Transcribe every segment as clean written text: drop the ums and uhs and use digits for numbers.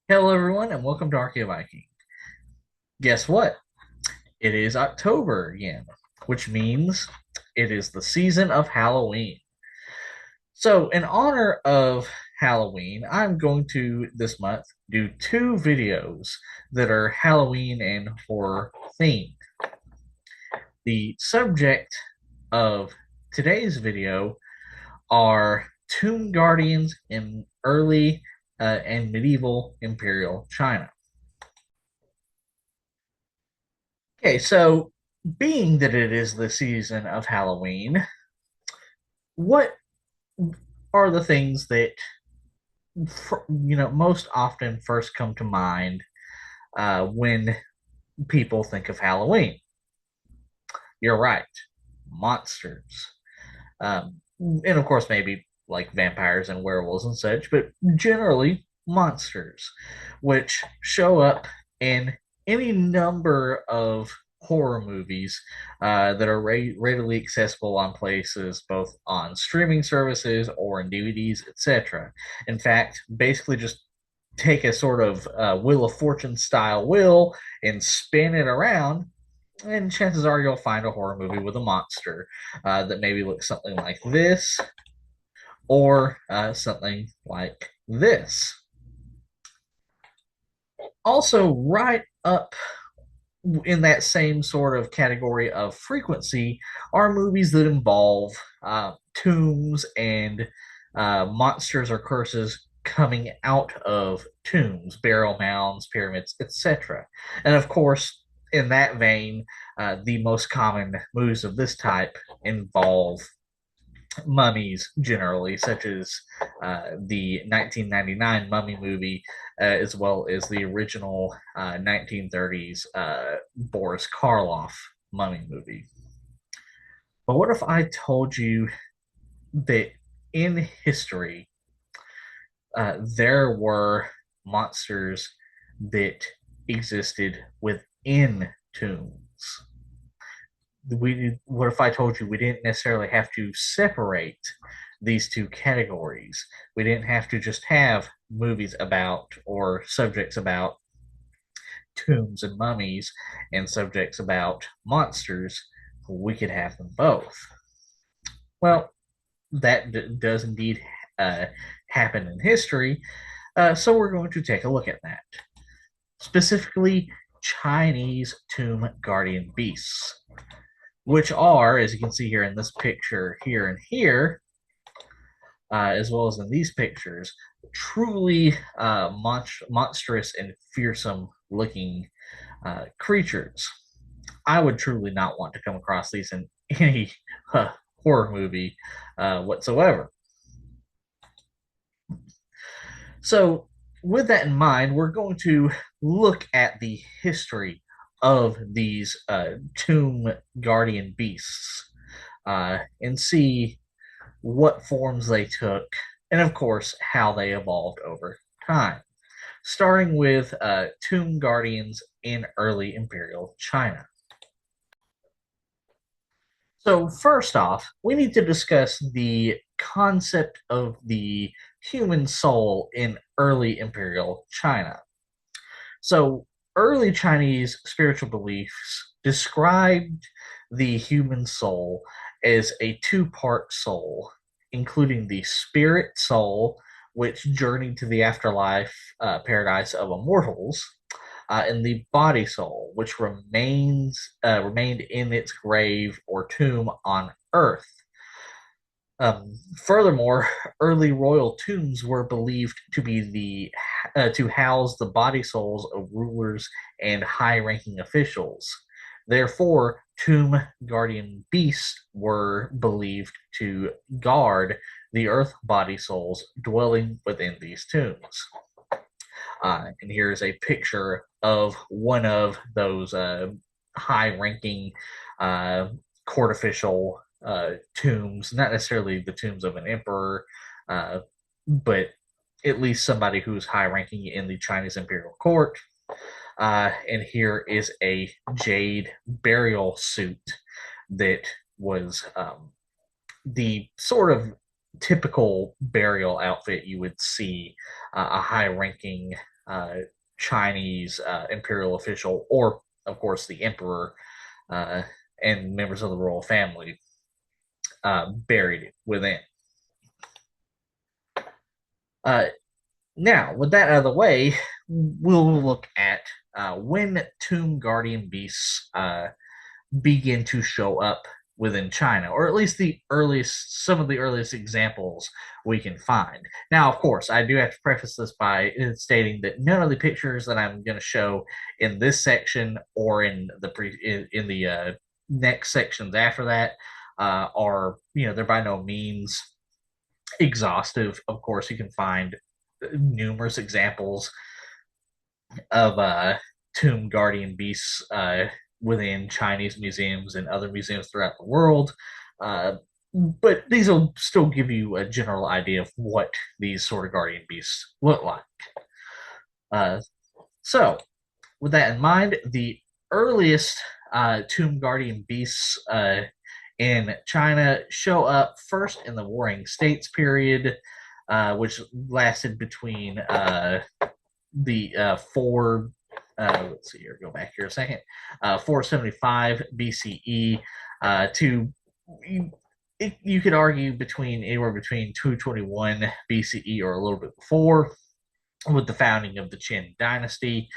Hello, everyone, and welcome to Archaea Viking. Guess what? It is October again, which means it is the season of Halloween. So, in honor of Halloween, I'm going to this month do two videos that are Halloween and horror themed. The subject of today's video are tomb guardians in early and medieval Imperial China. Okay, so being that it is the season of Halloween, what are the things that most often first come to mind when people think of Halloween? You're right, monsters, and of course maybe like vampires and werewolves and such, but generally monsters, which show up in any number of horror movies that are readily accessible on places both on streaming services or in DVDs, etc. In fact, basically just take a sort of Wheel of Fortune style wheel and spin it around, and chances are you'll find a horror movie with a monster that maybe looks something like this or something like this. Also, right up in that same sort of category of frequency are movies that involve tombs and monsters or curses coming out of tombs, burial mounds, pyramids, etc. And of course, in that vein, the most common movies of this type involve mummies generally, such as the 1999 Mummy movie, as well as the original 1930s Boris Karloff Mummy movie. But what if I told you that in history there were monsters that existed within tombs? What if I told you we didn't necessarily have to separate these two categories? We didn't have to just have movies about or subjects about tombs and mummies and subjects about monsters. We could have them both. Well, that does indeed uh, happen in history. So we're going to take a look at that. Specifically, Chinese tomb guardian beasts, which are, as you can see here in this picture here and here, as well as in these pictures, truly monstrous and fearsome looking creatures. I would truly not want to come across these in any horror movie whatsoever. So, with that in mind, we're going to look at the history of these tomb guardian beasts and see what forms they took, and of course, how they evolved over time. Starting with tomb guardians in early imperial China. So, first off, we need to discuss the concept of the human soul in early imperial China. So, early Chinese spiritual beliefs described the human soul as a two-part soul, including the spirit soul, which journeyed to the afterlife paradise of immortals, and the body soul, which remained in its grave or tomb on Earth. Furthermore, early royal tombs were believed to be to house the body souls of rulers and high-ranking officials. Therefore, tomb guardian beasts were believed to guard the earth body souls dwelling within these tombs. And here's a picture of one of those high-ranking uh, court official tombs, not necessarily the tombs of an emperor, but at least somebody who's high-ranking in the Chinese imperial court. And here is a jade burial suit that was the sort of typical burial outfit you would see a high ranking uh, Chinese imperial official, or of course the emperor uh, and members of the royal family buried within. Uh, Now, with that out of the way, we'll look at when tomb guardian beasts begin to show up within China, or at least some of the earliest examples we can find. Now, of course, I do have to preface this by stating that none of the pictures that I'm going to show in this section or in the next sections after that are, they're by no means exhaustive. Of course, you can find numerous examples of tomb guardian beasts within Chinese museums and other museums throughout the world. But these will still give you a general idea of what these sort of guardian beasts look like. Uh, so, with that in mind, the earliest tomb guardian beasts in China show up first in the Warring States period, which lasted between the four. Let's see here. Go back here a second. 475 BCE to you could argue anywhere between 221 BCE or a little bit before, with the founding of the Qin Dynasty,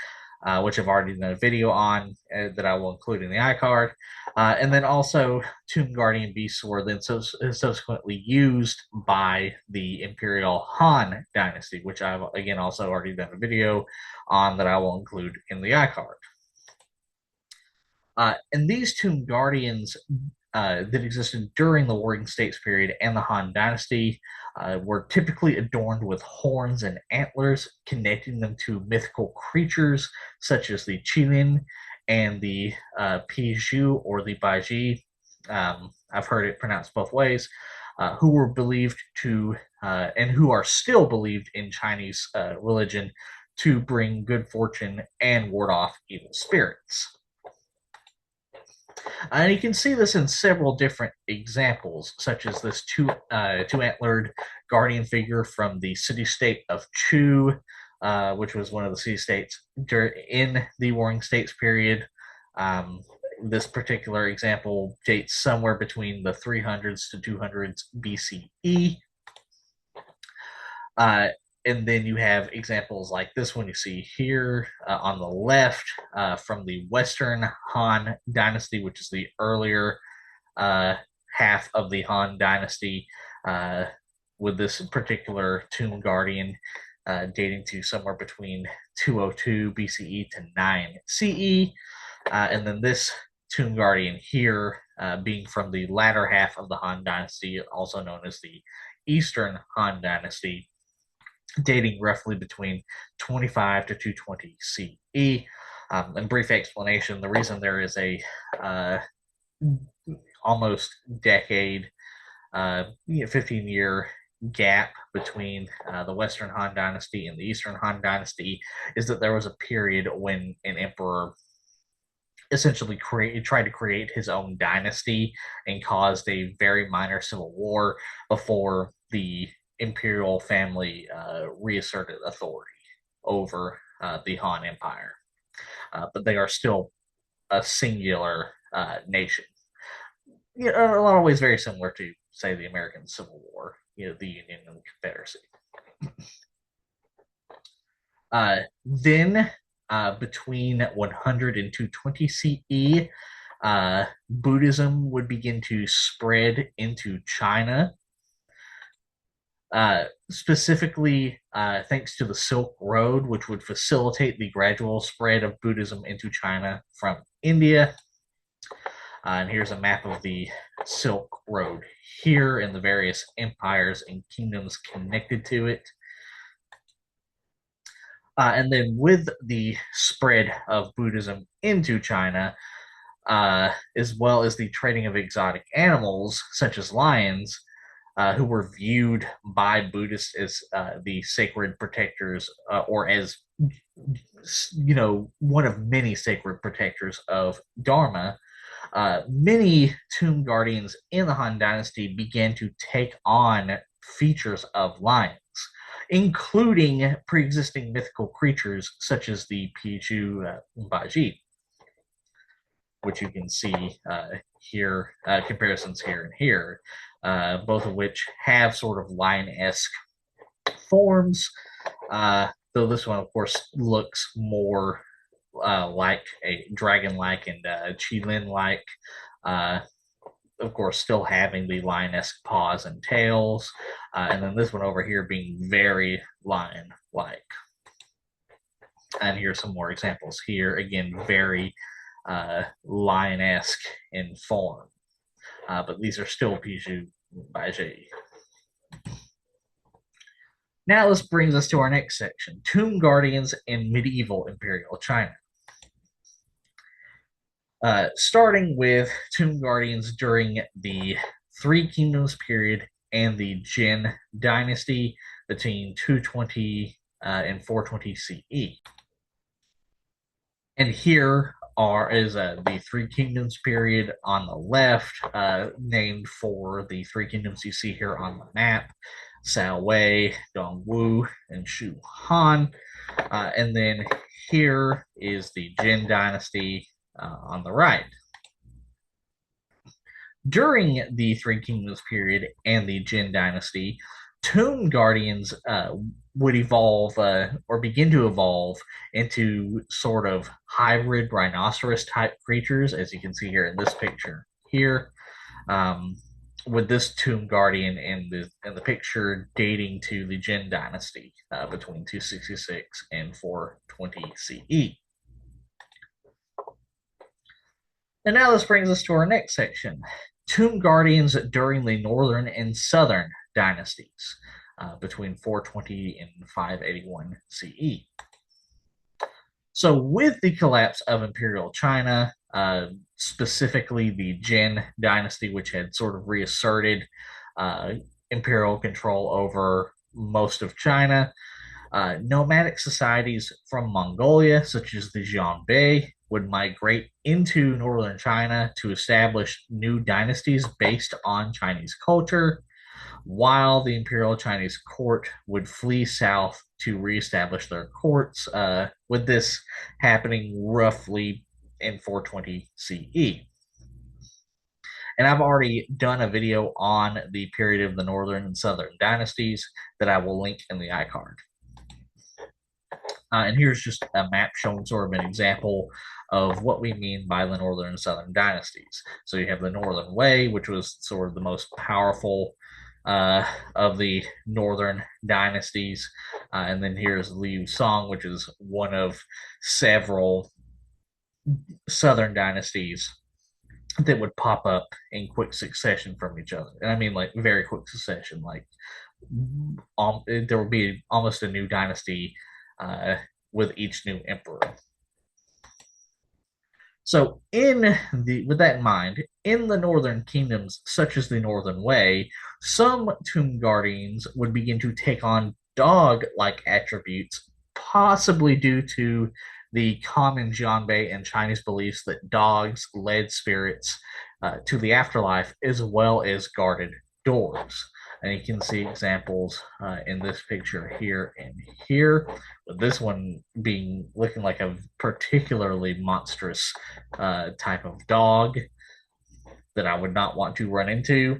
which I've already done a video on that I will include in the iCard. And then also, Tomb Guardian beasts were then subsequently used by the Imperial Han Dynasty, which I've again also already done a video on that I will include in the iCard. And these Tomb Guardians that existed during the Warring States period and the Han Dynasty were typically adorned with horns and antlers, connecting them to mythical creatures such as the Qilin and the Piju or the Baiji. I've heard it pronounced both ways, who were believed to, and who are still believed in Chinese religion, to bring good fortune and ward off evil spirits. And you can see this in several different examples, such as this two-antlered guardian figure from the city-state of Chu, which was one of the city-states in the Warring States period. This particular example dates somewhere between the 300s to 200s BCE. And then you have examples like this one you see here on the left from the Western Han Dynasty, which is the earlier half of the Han Dynasty, with this particular tomb guardian dating to somewhere between 202 BCE to 9 CE. And then this tomb guardian here being from the latter half of the Han Dynasty, also known as the Eastern Han Dynasty, dating roughly between 25 to 220 CE. And brief explanation, the reason there is a almost decade, 15-year gap between the Western Han Dynasty and the Eastern Han Dynasty is that there was a period when an emperor essentially tried to create his own dynasty and caused a very minor civil war before the imperial family reasserted authority over the Han Empire. But they are still a singular nation. In a lot of ways, very similar to, say, the American Civil War, the Union and the Confederacy. Then, between 100 and 220 CE, Buddhism would begin to spread into China. Specifically thanks to the Silk Road, which would facilitate the gradual spread of Buddhism into China from India. And here's a map of the Silk Road here and the various empires and kingdoms connected to it. And then with the spread of Buddhism into China, as well as the trading of exotic animals, such as lions, who were viewed by Buddhists as the sacred protectors, or as, one of many sacred protectors of Dharma. Many tomb guardians in the Han Dynasty began to take on features of lions. including pre-existing mythical creatures such as the Piju Baji, which you can see here, comparisons here and here, both of which have sort of lion-esque forms, though this one, of course, looks more like a dragon-like and Qilin-like, of course, still having the lion-esque paws and tails, and then this one over here being very lion-like. And here's some more examples here. Again, very lion-esque in form, but these are still Piju Baiji. Now this brings us to our next section, Tomb Guardians in Medieval Imperial China. Starting with Tomb Guardians during the Three Kingdoms period and the Jin Dynasty between 220 and 420 CE. And here is the Three Kingdoms period on the left, named for the Three Kingdoms you see here on the map, Cao Wei, Dongwu, and Shu Han. And then here is the Jin Dynasty on the right. During the Three Kingdoms period and the Jin Dynasty, Tomb Guardians would evolve or begin to evolve into sort of hybrid rhinoceros type creatures, as you can see here in this picture here, with this Tomb Guardian in the picture dating to the Jin Dynasty between 266 and 420 CE. And now this brings us to our next section, Tomb Guardians during the Northern and Southern Dynasties between 420 and 581 CE. So with the collapse of Imperial China, specifically the Jin Dynasty, which had sort of reasserted imperial control over most of China, nomadic societies from Mongolia, such as the Xianbei, would migrate into northern China to establish new dynasties based on Chinese culture, while the Imperial Chinese court would flee south to reestablish their courts, with this happening roughly in 420 CE. And I've already done a video on the period of the Northern and Southern dynasties that I will link in the iCard. And here's just a map showing sort of an example of what we mean by the Northern and Southern dynasties. So you have the Northern Wei, which was sort of the most powerful of the Northern dynasties. And then here's Liu Song, which is one of several Southern dynasties that would pop up in quick succession from each other. And I mean like very quick succession, like there would be almost a new dynasty with each new emperor. So with that in mind, in the northern kingdoms, such as the Northern Wei, some Tomb Guardians would begin to take on dog-like attributes, possibly due to the common Xianbei and Chinese beliefs that dogs led spirits to the afterlife, as well as guarded doors. And you can see examples in this picture here and here, with this one looking like a particularly monstrous type of dog that I would not want to run into.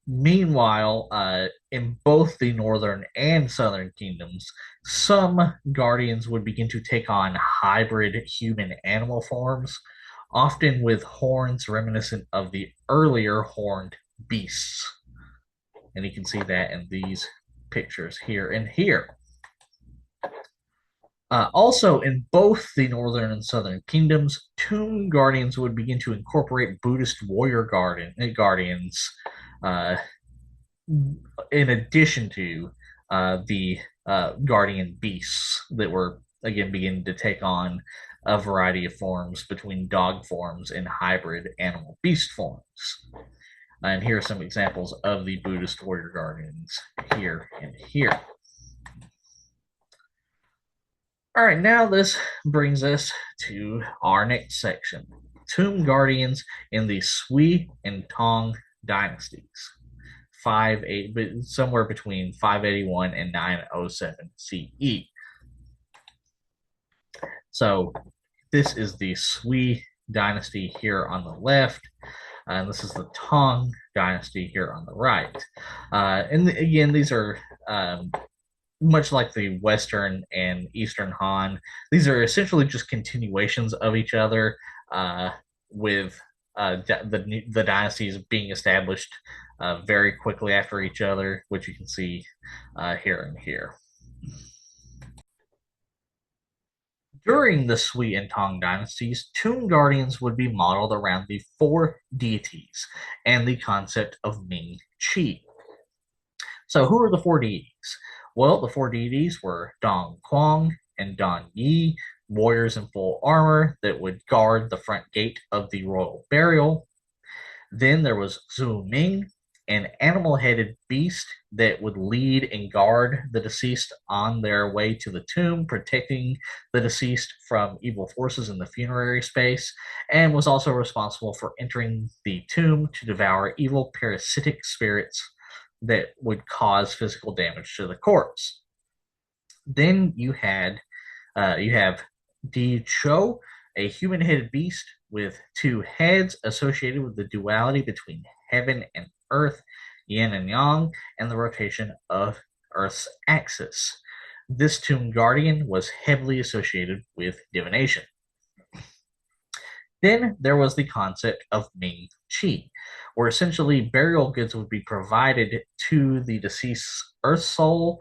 Meanwhile, in both the northern and southern kingdoms, some guardians would begin to take on hybrid human-animal forms, often with horns reminiscent of the earlier horned beasts. And you can see that in these pictures here and here. Also, in both the northern and southern kingdoms, Tomb Guardians would begin to incorporate Buddhist warrior guardians in addition to the guardian beasts that were, again, beginning to take on a variety of forms between dog forms and hybrid animal beast forms. And here are some examples of the Buddhist warrior guardians here and here. All right, now this brings us to our next section, Tomb Guardians in the Sui and Tang dynasties. somewhere between 581 and 907 CE. So this is the Sui dynasty here on the left, and this is the Tang Dynasty here on the right. And again, these are much like the Western and Eastern Han. These are essentially just continuations of each other, with the dynasties being established very quickly after each other, which you can see here and here. During the Sui and Tang dynasties, tomb guardians would be modeled around the four deities and the concept of Ming Qi. So, who are the four deities? Well, the four deities were Dong Quang and Don Yi, warriors in full armor that would guard the front gate of the royal burial. Then there was Zhu Ming, an animal-headed beast that would lead and guard the deceased on their way to the tomb, protecting the deceased from evil forces in the funerary space, and was also responsible for entering the tomb to devour evil parasitic spirits that would cause physical damage to the corpse. Then you have Di Cho, a human-headed beast with two heads associated with the duality between heaven and earth, yin and yang, and the rotation of Earth's axis. This tomb guardian was heavily associated with divination. Then there was the concept of Ming Qi, where essentially burial goods would be provided to the deceased's earth soul,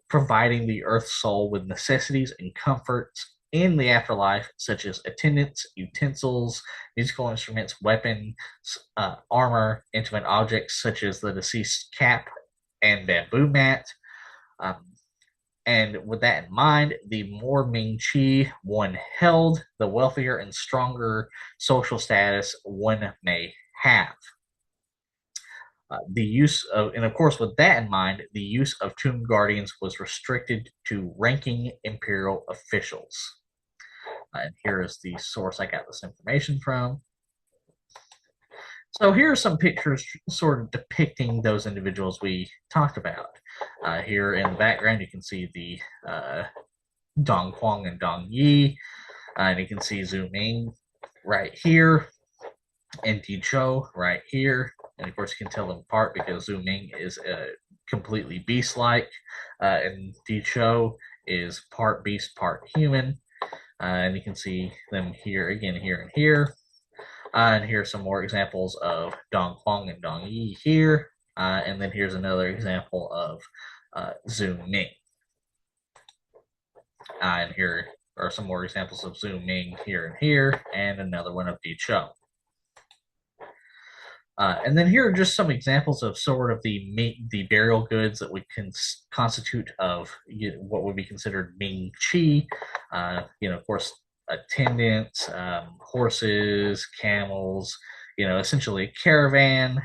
providing the earth soul with necessities and comforts in the afterlife, such as attendants, utensils, musical instruments, weapons, armor, intimate objects such as the deceased's cap and bamboo mat. And with that in mind, the more Ming Qi one held, the wealthier and stronger social status one may have. And of course, with that in mind, the use of tomb guardians was restricted to ranking imperial officials. And here is the source I got this information from. So here are some pictures sort of depicting those individuals we talked about. Here in the background, you can see the Dong Quang and Dong Yi, and you can see Zhu Ming right here, and Di Cho right here. And of course, you can tell them apart because Zhu Ming is completely beast-like, and Di Cho is part beast, part human. And you can see them here again, here and here. And here's some more examples of Dong Quang and Dong Yi here. And then here's another example of Zhu Ming. And here are some more examples of Zhu Ming here and here, and another one of Di Cho. And then here are just some examples of sort of the burial goods that would constitute of what would be considered Ming Qi. Of course, attendants, horses, camels. Essentially a caravan.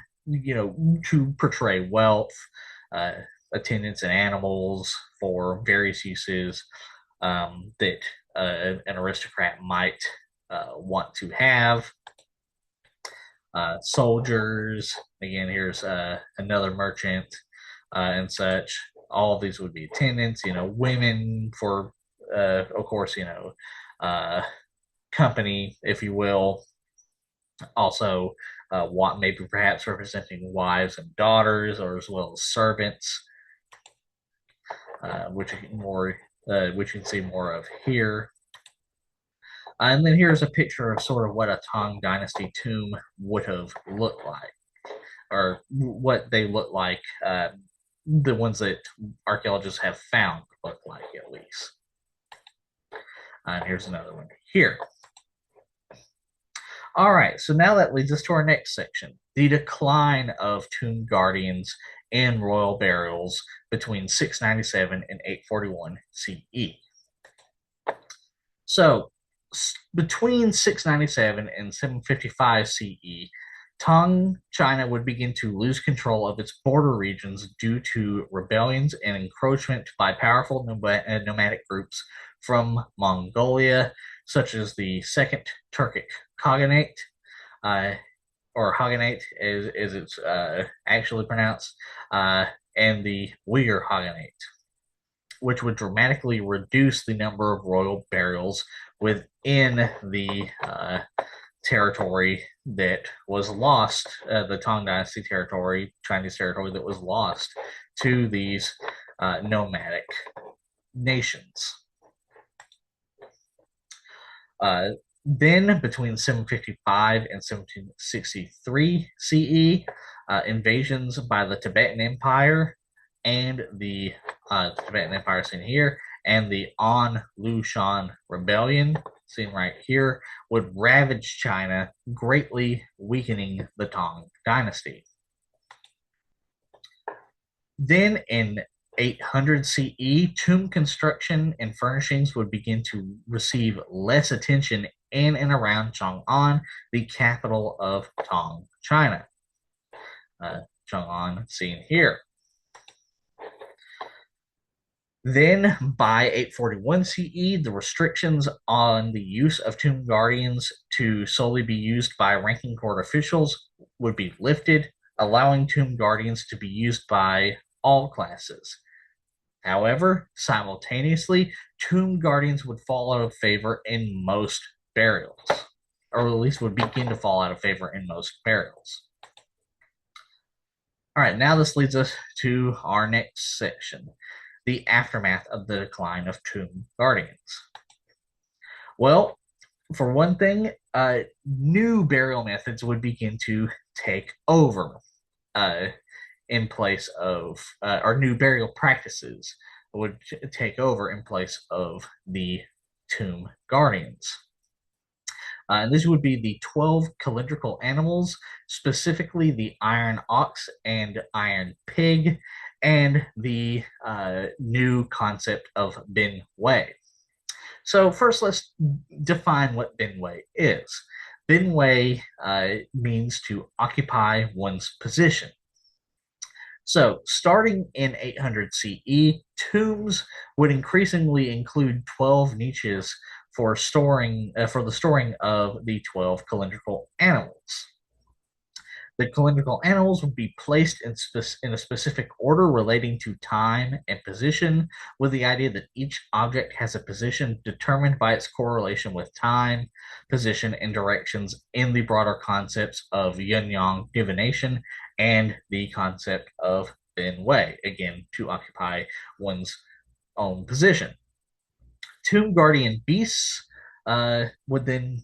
To portray wealth, attendants, and animals for various uses that an aristocrat might want to have. Soldiers, again, here's another merchant and such. All of these would be attendants, women for, of course, company, if you will. Also, maybe perhaps representing wives and daughters, or as well as servants, which you can see more of here. And then here's a picture of sort of what a Tang Dynasty tomb would have looked like, or what they look like, the ones that archaeologists have found look like, at least. And here's another one here. All right, so now that leads us to our next section, the decline of tomb guardians and royal burials between 697 and 841 CE. So, between 697 and 755 CE, Tang China would begin to lose control of its border regions due to rebellions and encroachment by powerful nomadic groups from Mongolia, such as the Second Turkic Khaganate, or Haganate, as it's actually pronounced, uh, and the Uyghur Haganate, which would dramatically reduce the number of royal burials within the territory that was lost, the Tang Dynasty territory, Chinese territory that was lost to these nomadic nations. Uh, then, between 755 and 1763 CE, invasions by the Tibetan Empire and the Tibetan Empire seen here, and the An Lushan Rebellion, seen right here, would ravage China, greatly weakening the Tang Dynasty. Then in 800 CE, tomb construction and furnishings would begin to receive less attention in and around Chang'an, the capital of Tang China. Chang'an seen here. Then by 841 CE, the restrictions on the use of tomb guardians to solely be used by ranking court officials would be lifted, allowing tomb guardians to be used by all classes. However, simultaneously, tomb guardians would fall out of favor in most burials, or at least would begin to fall out of favor in most burials. All right, now this leads us to our next section, the aftermath of the decline of tomb guardians. Well, for one thing, new burial methods would begin to take over in place of, or new burial practices would take over in place of the tomb guardians. And this would be the 12 calendrical animals, specifically the iron ox and iron pig, and the new concept of bin wei. So first, let's define what bin wei is. Bin wei means to occupy one's position. So, starting in 800 CE, tombs would increasingly include 12 niches for the storing of the 12 calendrical animals. The calendrical animals would be placed in a specific order relating to time and position, with the idea that each object has a position determined by its correlation with time, position, and directions in the broader concepts of yin yang divination and the concept of bin wei, again, to occupy one's own position. Tomb guardian beasts would then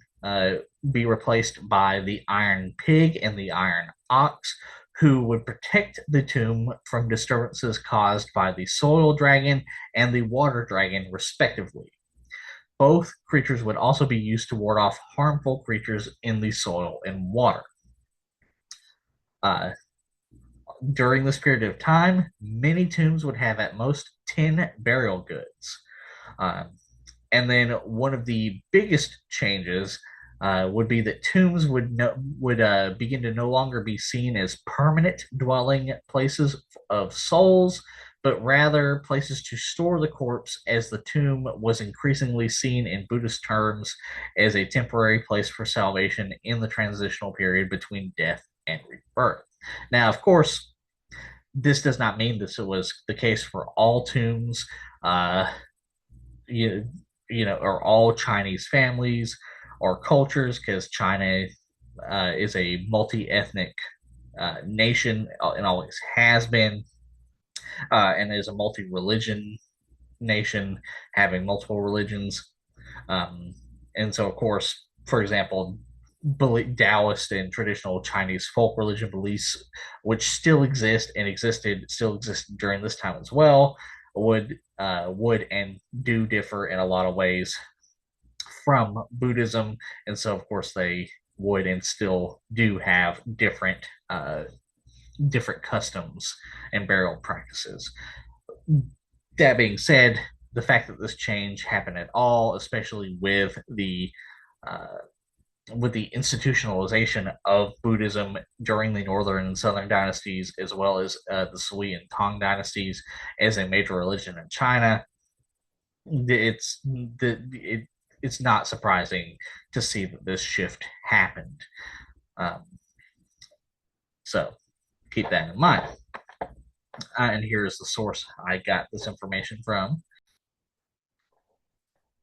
be replaced by the iron pig and the iron ox, who would protect the tomb from disturbances caused by the soil dragon and the water dragon, respectively. Both creatures would also be used to ward off harmful creatures in the soil and water. During this period of time, many tombs would have at most 10 burial goods. And then one of the biggest changes would be that tombs would begin to no longer be seen as permanent dwelling places of souls, but rather places to store the corpse, as the tomb was increasingly seen in Buddhist terms as a temporary place for salvation in the transitional period between death and rebirth. Now, of course, this does not mean this was the case for all tombs, or all Chinese families or cultures, because China is a multi-ethnic nation and always has been, and is a multi-religion nation, having multiple religions. And so, of course, for example, Taoist and traditional Chinese folk religion beliefs, which still exist and still exist during this time as well, would and do differ in a lot of ways from Buddhism, and so of course they would and still do have different customs and burial practices. That being said, the fact that this change happened at all, especially with the institutionalization of Buddhism during the Northern and Southern dynasties, as well as the Sui and Tang dynasties, as a major religion in China, it's not surprising to see that this shift happened. So keep that in mind. And here's the source I got this information from.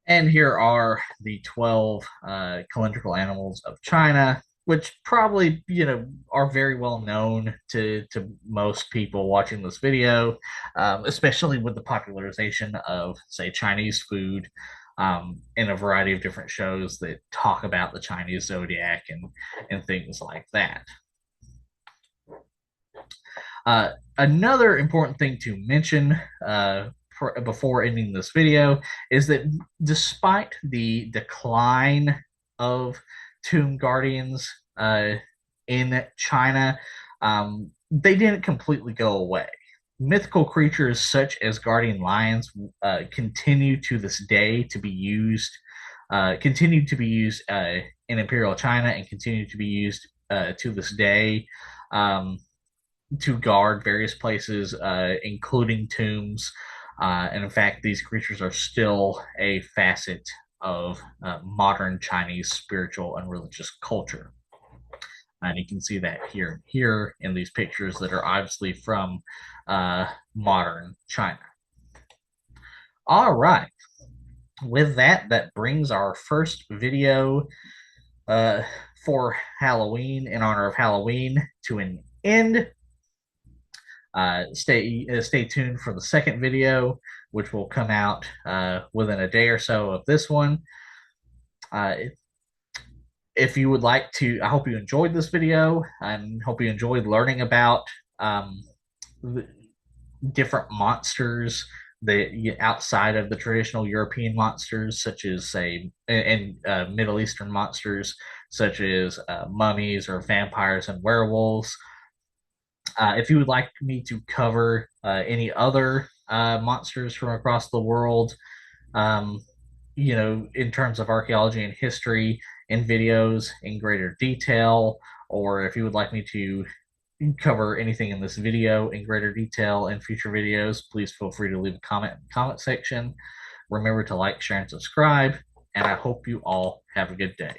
And here are the 12 calendrical animals of China, which probably, are very well known to most people watching this video, especially with the popularization of, say, Chinese food in a variety of different shows that talk about the Chinese zodiac and things like that. Another important thing to mention before ending this video is that despite the decline of tomb guardians in China, they didn't completely go away. Mythical creatures such as guardian lions continue to this day to be used, continue to be used in Imperial China, and continue to be used to this day. To guard various places, including tombs. And in fact, these creatures are still a facet of modern Chinese spiritual and religious culture. And you can see that here in these pictures that are obviously from modern China. All right. With that, that brings our first video for Halloween, in honor of Halloween, to an end. Stay tuned for the second video, which will come out within a day or so of this one. If you would like to, I hope you enjoyed this video and hope you enjoyed learning about different monsters that outside of the traditional European monsters, such as, say, and Middle Eastern monsters such as mummies or vampires and werewolves. If you would like me to cover any other monsters from across the world, in terms of archaeology and history in videos in greater detail, or if you would like me to cover anything in this video in greater detail in future videos, please feel free to leave a comment in the comment section. Remember to like, share, and subscribe, and I hope you all have a good day.